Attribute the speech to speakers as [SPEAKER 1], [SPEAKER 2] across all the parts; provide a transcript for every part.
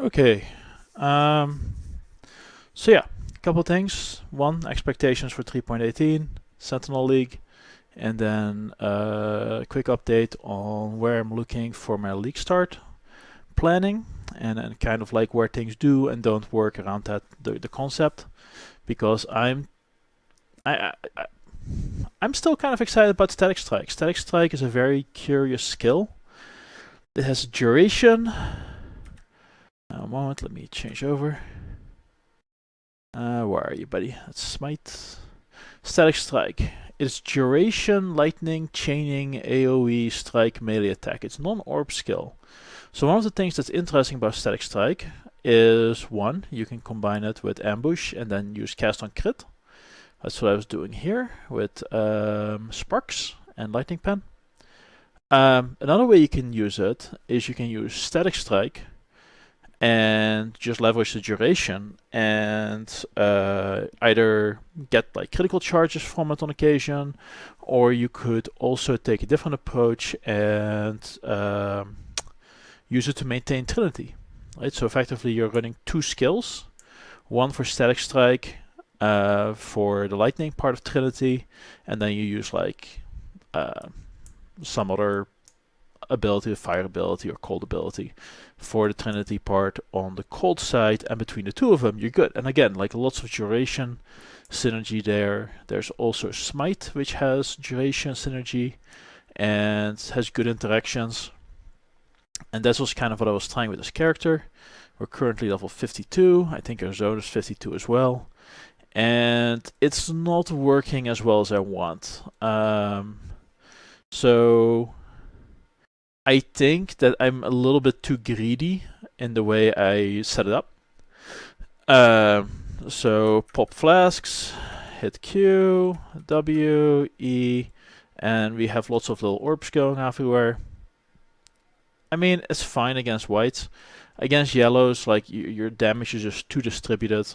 [SPEAKER 1] Okay. Um, so yeah, a couple things. One, expectations for 3.18, Sentinel League, and then a quick update on where I'm looking for my league start planning, and kind of like where things do and don't work around that the concept, because I I'm still kind of excited about Static Strike. Static Strike is a very curious skill. It has duration. A moment, let me change over. Where are you, buddy? That's Smite. Static Strike. It's duration, lightning, chaining, AoE, strike, melee attack. It's non-orb skill. So one of the things that's interesting about Static Strike is, one, you can combine it with ambush and then use cast on crit. That's what I was doing here with Sparks and Lightning Pen. Another way you can use it is you can use Static Strike and just leverage the duration and either get like critical charges from it on occasion, or you could also take a different approach and use it to maintain Trinity. Right? So effectively you're running two skills, one for Static Strike for the lightning part of Trinity, and then you use like some other ability, fire ability or cold ability for the Trinity part on the cold side, and between the two of them you're good. And again, like lots of duration synergy there. There's also Smite, which has duration synergy and has good interactions. And that was kind of what I was trying with this character. We're currently level 52. I think our zone is 52 as well. And it's not working as well as I want. So I think that I'm a little bit too greedy in the way I set it up. So pop flasks, hit Q, W, E, and we have lots of little orbs going everywhere. I mean, it's fine against whites. Against yellows, like your damage is just too distributed,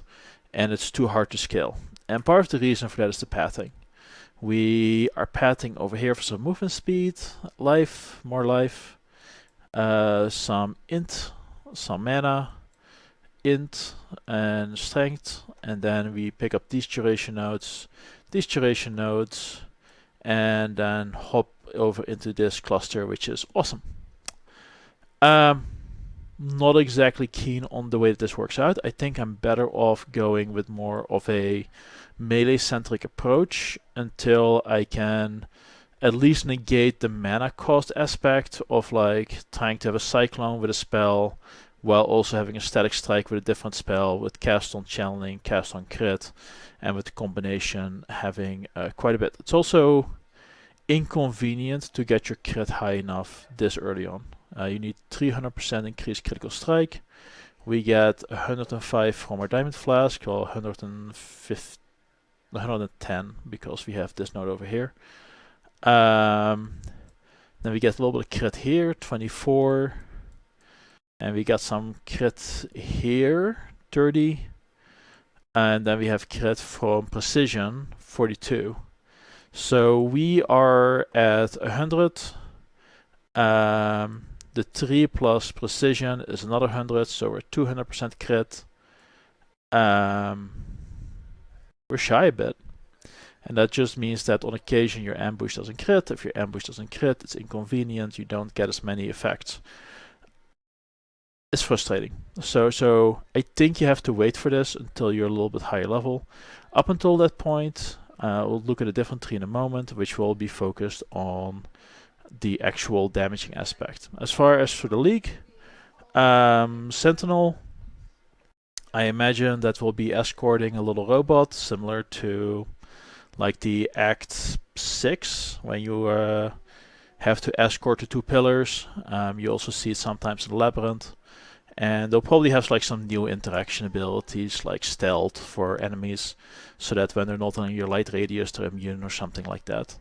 [SPEAKER 1] and it's too hard to scale. And part of the reason for that is the pathing. We are pathing over here for some movement speed, life, more life, some int, some mana, int, and strength, and then we pick up these duration nodes, and then hop over into this cluster, which is awesome. Not exactly keen on the way that this works out. I think I'm better off going with more of a melee-centric approach until I can at least negate the mana cost aspect of like trying to have a Cyclone with a spell while also having a Static Strike with a different spell, with cast on channeling, cast on crit, and with the combination having quite a bit. It's also inconvenient to get your crit high enough this early on. You need 300% increased critical strike. We get 105 from our diamond flask, or 110 because we have this node over here. Then we get a little bit of crit here, 24. And we got some crit here, 30. And then we have crit from precision, 42. So we are at 100. The 3 plus precision is another 100, so we're 200% crit. We're shy a bit. And that just means that on occasion your ambush doesn't crit. If your ambush doesn't crit, it's inconvenient. You don't get as many effects. It's frustrating. So I think you have to wait for this until you're a little bit higher level. Up until that point, we'll look at a different tree in a moment, which will be focused on the actual damaging aspect. As far as for the league, Sentinel, I imagine that will be escorting a little robot similar to like the Act 6 when you have to escort the two pillars. You also see it sometimes in the Labyrinth. And they'll probably have like some new interaction abilities like stealth for enemies, so that when they're not in your light radius they're immune or something like that.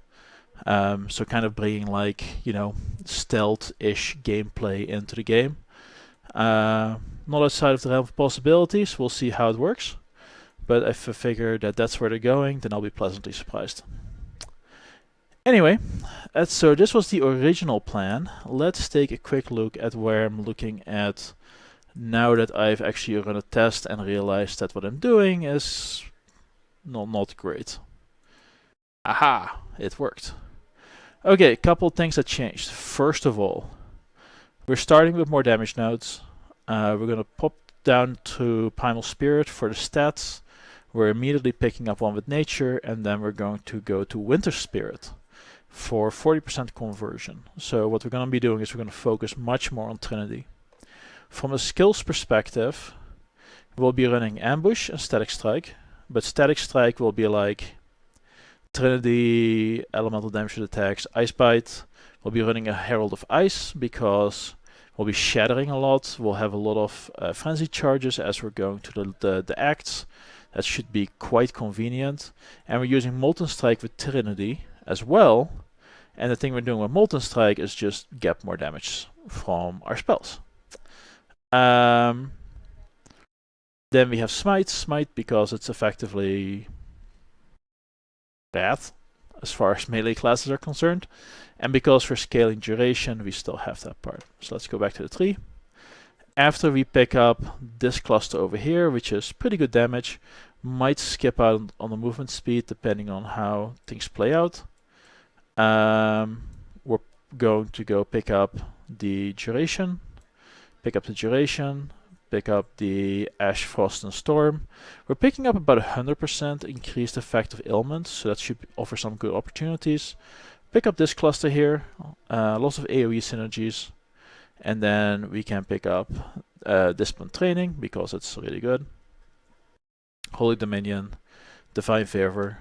[SPEAKER 1] So kind of bringing like, stealth-ish gameplay into the game. Not outside of the realm of possibilities. We'll see how it works. But if I figure that that's where they're going, then I'll be pleasantly surprised. Anyway, so this was the original plan. Let's take a quick look at where I'm looking at Now that I've actually run a test and realized that what I'm doing is not great. Aha, it worked. Okay, a couple things that changed. First of all, we're starting with more damage nodes. We're going to pop down to Primal Spirit for the stats. We're immediately picking up one with Nature, and then we're going to go to Winter Spirit for 40% conversion. So what we're going to be doing is we're going to focus much more on Trinity. From a skills perspective, we'll be running Ambush and Static Strike, but Static Strike will be like Trinity, Elemental Damage attacks, Ice Bite. We'll be running a Herald of Ice because we'll be shattering a lot. We'll have a lot of frenzy charges as we're going to the acts. That should be quite convenient. And we're using Molten Strike with Trinity as well. And the thing we're doing with Molten Strike is just get more damage from our spells. Then we have Smite because it's effectively bad as far as melee classes are concerned. And because for scaling duration, we still have that part. So let's go back to the tree. After we pick up this cluster over here, which is pretty good damage, might skip out on the movement speed depending on how things play out. We're going to go pick up the duration, pick up the Ash, Frost, and Storm. We're picking up about 100% increased effect of ailments, so that should offer some good opportunities. Pick up this cluster here, lots of AoE synergies, and then we can pick up Discipline Training because it's really good. Holy Dominion, Divine Favor.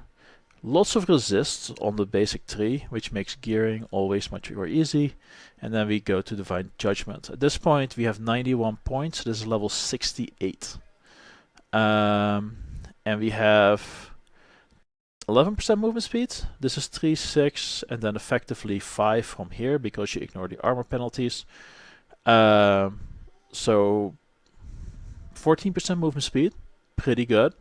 [SPEAKER 1] Lots of resists on the basic tree, which makes gearing always much more easy. And then we go to Divine Judgment. At this point, we have 91 points. This is level 68. And we have 11% movement speed. This is 3, 6, and then effectively 5 from here because you ignore the armor penalties. So 14% movement speed, pretty good.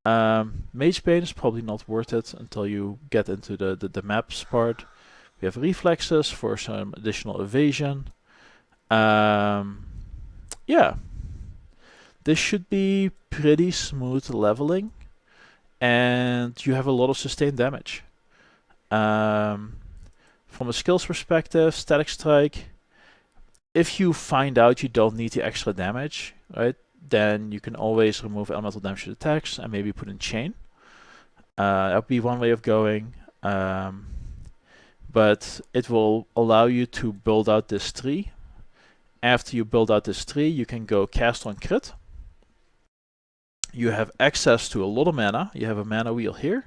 [SPEAKER 1] Mage Bane is probably not worth it until you get into the maps part. We have reflexes for some additional evasion. Yeah, this should be pretty smooth leveling, and you have a lot of sustained damage. From a skills perspective, Static Strike, if you find out you don't need the extra damage, right, then you can always remove elemental damage attacks and maybe put in chain. That would be one way of going. But it will allow you to build out this tree. After you build out this tree, you can go cast on crit. You have access to a lot of mana. You have a mana wheel here,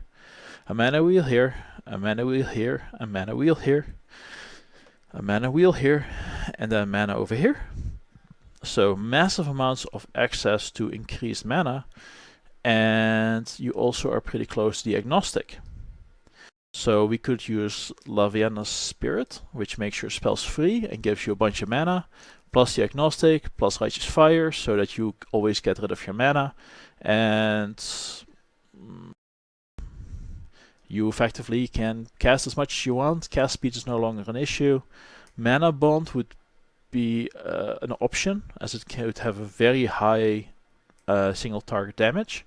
[SPEAKER 1] a mana wheel here, a mana wheel here, a mana wheel here, a mana wheel here, and then mana over here. So massive amounts of access to increased mana, and you also are pretty close to the agnostic. So we could use Laviana's Spirit, which makes your spells free and gives you a bunch of mana, plus the agnostic, plus Righteous Fire, so that you always get rid of your mana, and you effectively can cast as much as you want. Cast speed is no longer an issue. Mana Bond would be an option, as it could have a very high single target damage,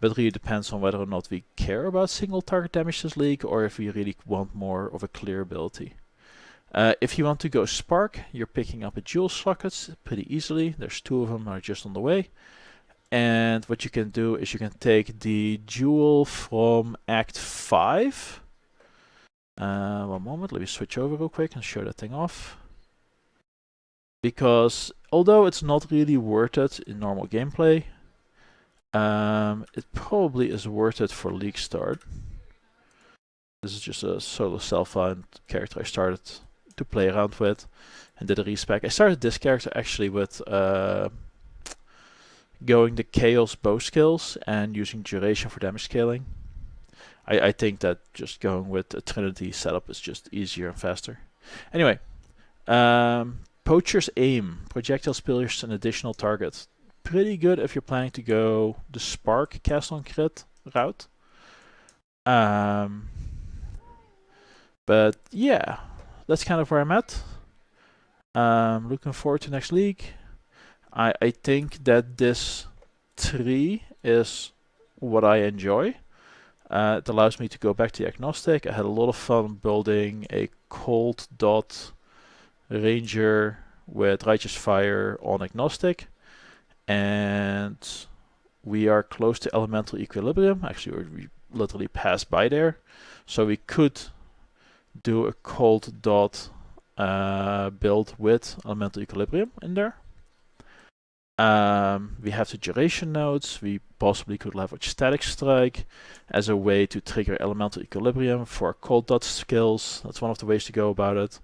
[SPEAKER 1] but it really depends on whether or not we care about single target damage this league, or if we really want more of a clear ability. If you want to go Spark, you're picking up a Jewel Socket pretty easily. There's 2 of them that are just on the way. And what you can do is you can take the Jewel from Act 5. One moment, let me switch over real quick and show that thing off. Because although it's not really worth it in normal gameplay, it probably is worth it for League start. This is just a solo self-found character I started to play around with and did a respec. I started this character actually with going the Chaos bow skills and using duration for damage scaling. I think that just going with a Trinity setup is just easier and faster. Anyway, Poacher's Aim. Projectiles pierce an additional target. Pretty good if you're planning to go the Spark cast on crit route. But yeah, that's kind of where I'm at. Looking forward to next league. I think that this tree is what I enjoy. It allows me to go back to agnostic. I had a lot of fun building a cold dot ranger with righteous fire on agnostic, and we are close to elemental equilibrium. Actually, we literally passed by there, so we could do a cold dot build with elemental equilibrium in there. We have the duration nodes. We possibly could leverage static strike as a way to trigger elemental equilibrium for cold dot skills. That's one of the ways to go about it.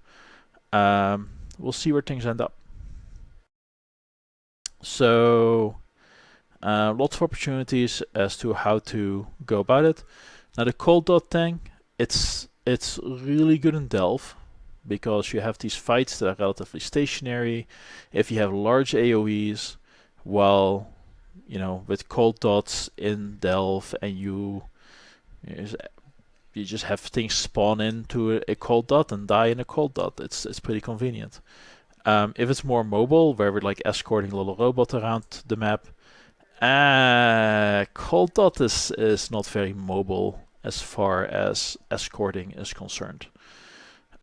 [SPEAKER 1] We'll see where things end up. So lots of opportunities as to how to go about it. Now the cold dot thing, it's really good in Delve because you have these fights that are relatively stationary. If you have large AoEs, well, you know, with cold dots in Delve and you just have things spawn into a cold dot and die in a cold dot. It's pretty convenient. If it's more mobile, where we're like escorting a little robot around the map, cold dot is not very mobile as far as escorting is concerned.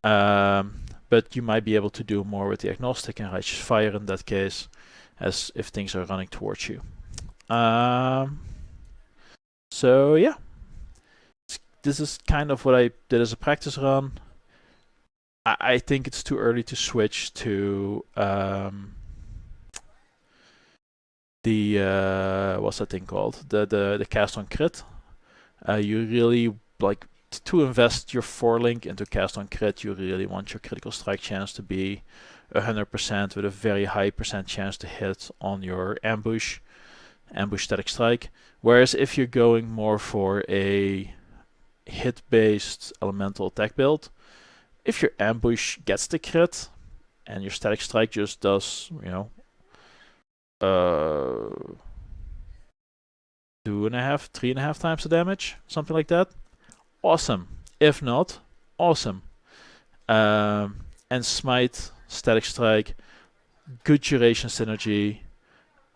[SPEAKER 1] But you might be able to do more with the agnostic and righteous fire in that case, as if things are running towards you. So yeah, this is kind of what I did as a practice run. I think it's too early to switch to the what's that thing called? The cast on crit. You really like to invest your 4-link into cast on crit. You really want your critical strike chance to be 100% with a very high percent chance to hit on your ambush static strike. Whereas if you're going more for a hit-based elemental attack build, if your ambush gets the crit and your static strike just does, you know, 2.5, 3.5 times the damage, something like that, awesome. If not, awesome. And smite, static strike, good duration synergy,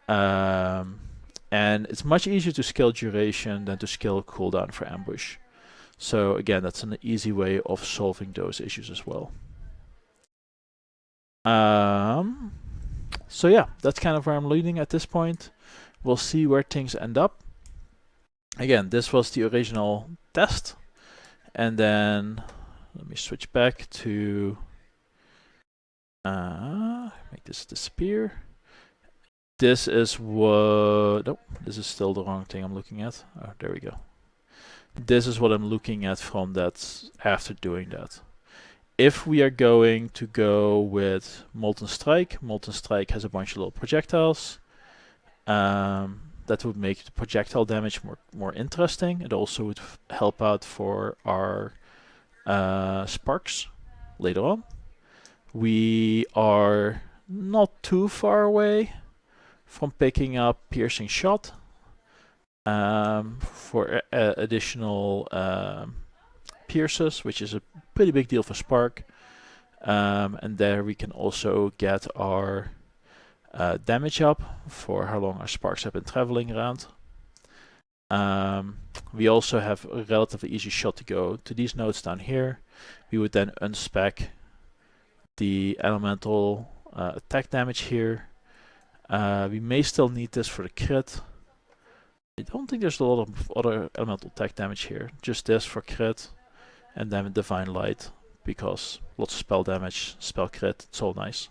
[SPEAKER 1] and it's much easier to scale duration than to scale cooldown for ambush. So again, that's an easy way of solving those issues as well. So yeah, that's kind of where I'm leading at this point. We'll see where things end up. Again, this was the original test. And then let me switch back to make this disappear. This is what, nope, this is still the wrong thing I'm looking at. Oh, there we go. This is what I'm looking at from that after doing that. If we are going to go with Molten Strike has a bunch of little projectiles. That would make the projectile damage more interesting. It also would help out for our sparks later on. We are not too far away from picking up Piercing Shot for additional pierces, which is a pretty big deal for Spark. And there we can also get our damage up for how long our sparks have been traveling around. We also have a relatively easy shot to go to these nodes down here. We would then unspec the elemental attack damage here. We may still need this for the crit. I don't think there's a lot of other elemental attack damage here. Just this for crit, and then Divine Light, because lots of spell damage, spell crit, it's all nice.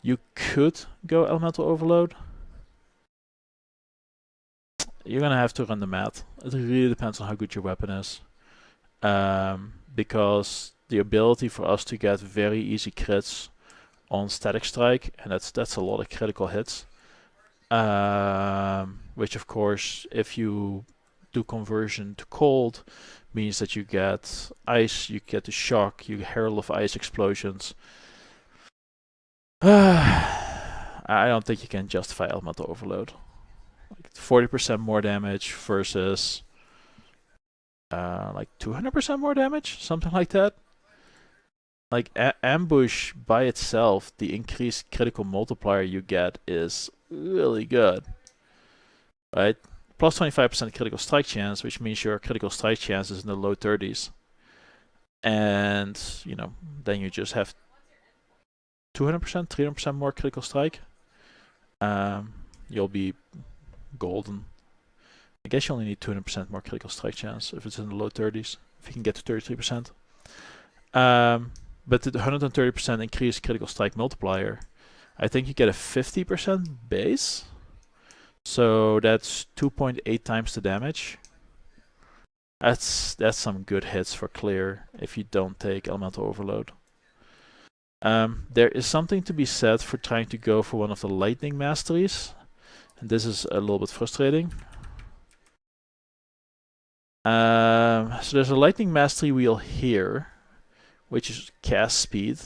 [SPEAKER 1] You could go Elemental Overload. You're gonna have to run the math. It really depends on how good your weapon is. Because the ability for us to get very easy crits on Static Strike, and that's a lot of critical hits. Which of course, if you do conversion to cold, means that you get ice, you get the shock, you Herald of Ice explosions. I don't think you can justify Elemental Overload. Like 40% more damage versus like 200% more damage, something like that. like ambush by itself, the increased critical multiplier you get is really good, right? Plus 25% critical strike chance, which means your critical strike chance is in the low 30s. And, you know, then you just have 200%, 300% more critical strike. You'll be golden. I guess you only need 200% more critical strike chance if it's in the low 30s, if you can get to 33%. But the 130% increased critical strike multiplier, I think you get a 50% base. So that's 2.8 times the damage. That's some good hits for clear if you don't take elemental overload. There is something to be said for trying to go for one of the lightning masteries, and this is a little bit frustrating. So there's a lightning mastery wheel here, which is cast speed.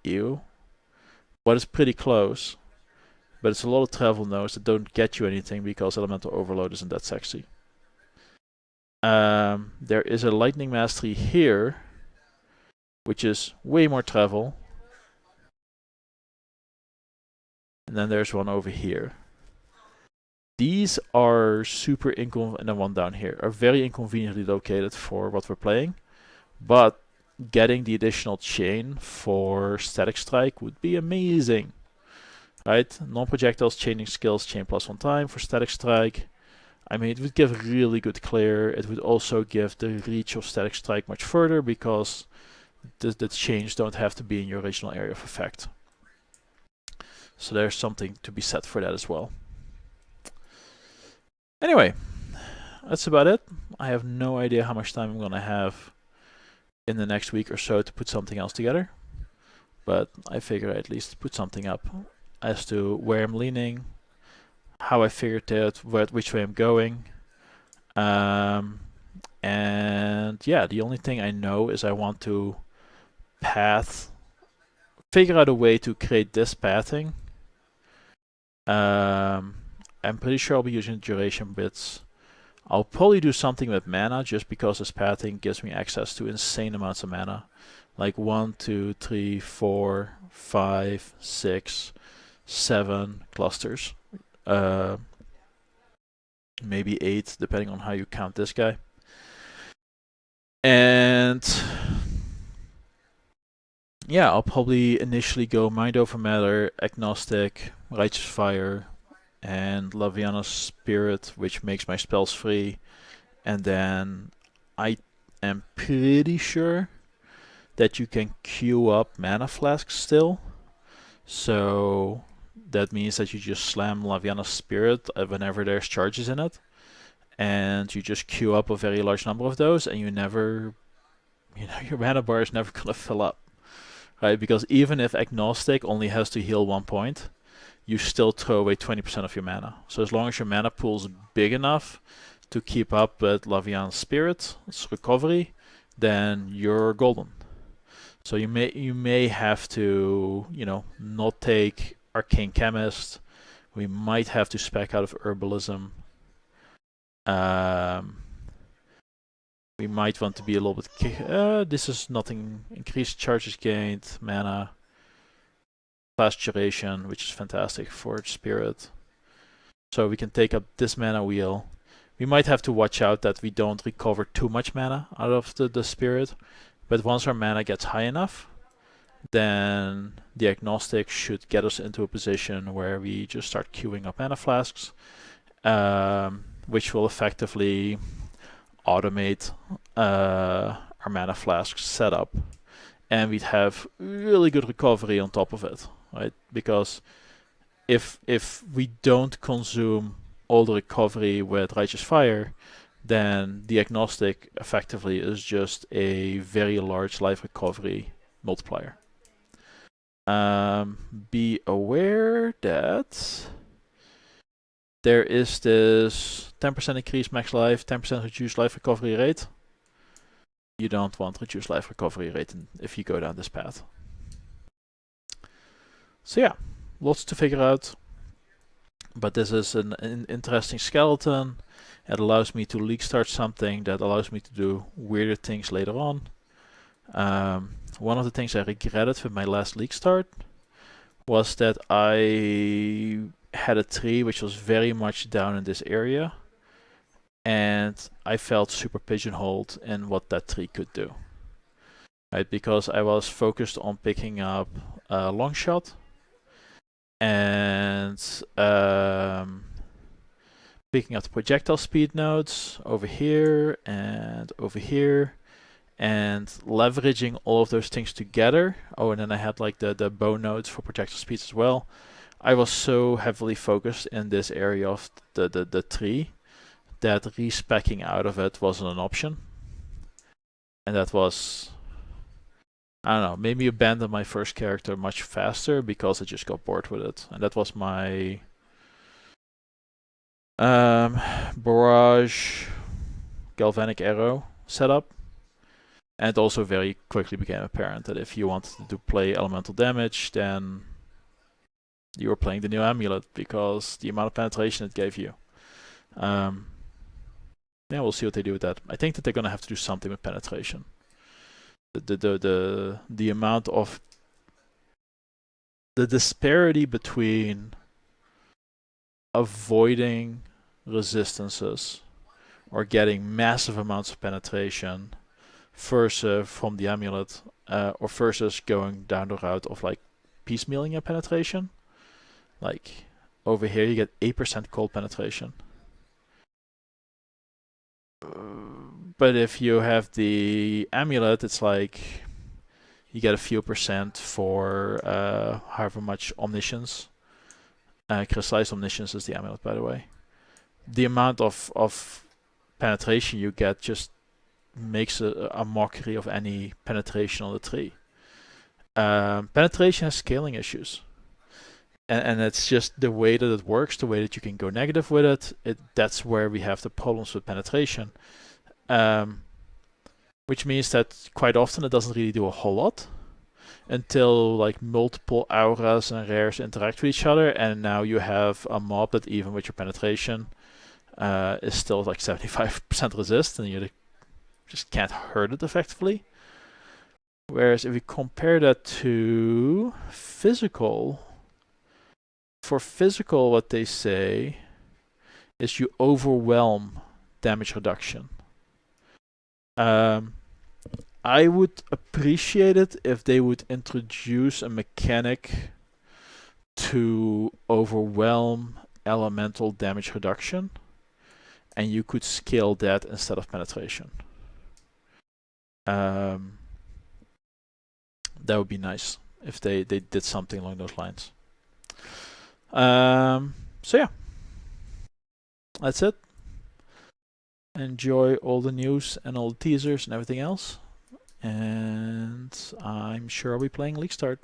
[SPEAKER 1] Ew. But it's pretty close. But it's a lot of travel nodes that don't get you anything because elemental overload isn't that sexy. There is a lightning mastery here, which is way more travel. And then there's one over here. These are super inconvenient, and the one down here are very inconveniently located for what we're playing. But getting the additional chain for static strike would be amazing. Right? Non-projectiles chaining skills chain plus 1 time for static strike. I mean, it would give really good clear. It would also give the reach of static strike much further because the chains don't have to be in your original area of effect. So there's something to be said for that as well. Anyway, that's about it. I have no idea how much time I'm going to have in the next week or so to put something else together. But I figure I at least put something up as to where I'm leaning, how I figured out which way I'm going. And yeah, the only thing I know is I want to figure out a way to create this pathing. I'm pretty sure I'll be using duration bits. I'll probably do something with mana just because this pathing gives me access to insane amounts of mana. Like 1, 2, 3, 4, 5, 6, 7 clusters. Maybe 8, depending on how you count this guy. And yeah, I'll probably initially go Mind Over Matter, Agnostic, Righteous Fire, and Laviana's Spirit, which makes my spells free. And then I am pretty sure that you can queue up mana flasks still. So that means that you just slam Laviana's Spirit whenever there's charges in it. And you just queue up a very large number of those, and your mana bar is never gonna fill up. Right? Because even if Agnostic only has to heal 1 point, you still throw away 20% of your mana. So as long as your mana pool is big enough to keep up with Laviana's Spirit's recovery, then you're golden. So you may have to, not take Arcane Chemist. We might have to spec out of Herbalism. We might want to be a little bit... this is nothing. Increased charges gained, mana, fast duration, which is fantastic for Spirit. So we can take up this mana wheel. We might have to watch out that we don't recover too much mana out of the Spirit. But once our mana gets high enough, then the Agnostic should get us into a position where we just start queuing up mana flasks, which will effectively automate our mana flask setup, and we'd have really good recovery on top of it, right? Because if we don't consume all the recovery with Righteous Fire, then the Agnostic effectively is just a very large life recovery multiplier. Be aware that there is this 10% increased max life, 10% reduced life recovery rate. You don't want reduced life recovery rate if you go down this path. So yeah, lots to figure out. But this is an interesting skeleton. It allows me to leak start something that allows me to do weirder things later on. One of the things I regretted with my last league start was that I had a tree which was very much down in this area, and I felt super pigeonholed in what that tree could do. Right, because I was focused on picking up a long shot and picking up the projectile speed nodes over here and over here, and leveraging all of those things together. Oh, and then I had like the bow nodes for projectile speeds as well. I was so heavily focused in this area of the tree that respecking out of it wasn't an option. And that was, I don't know, made me abandon my first character much faster because I just got bored with it. And that was my barrage galvanic arrow setup. And it also very quickly became apparent that if you wanted to play elemental damage, then you were playing the new amulet because the amount of penetration it gave you. Yeah, we'll see what they do with that. I think that they're gonna have to do something with penetration. The amount of the disparity between avoiding resistances or getting massive amounts of penetration versus from the amulet, or versus going down the route of like piecemealing your penetration. Like over here, you get 8% cold penetration. But if you have the amulet, it's like you get a few percent for however much omniscience. Crystallized omniscience is the amulet, by the way. The amount of penetration you get just makes a mockery of any penetration on the tree. Penetration has scaling issues. And it's just the way that it works, the way that you can go negative with it. That's where we have the problems with penetration. Which means that quite often it doesn't really do a whole lot until like multiple auras and rares interact with each other, and now you have a mob that even with your penetration is still like 75% resist, and you just can't hurt it effectively. Whereas if we compare that to physical, for physical what they say is you overwhelm damage reduction. I would appreciate it if they would introduce a mechanic to overwhelm elemental damage reduction, and you could scale that instead of penetration. That would be nice if they did something along those lines. So yeah, that's it. Enjoy all the news and all the teasers and everything else. And I'm sure I'll be playing League Start.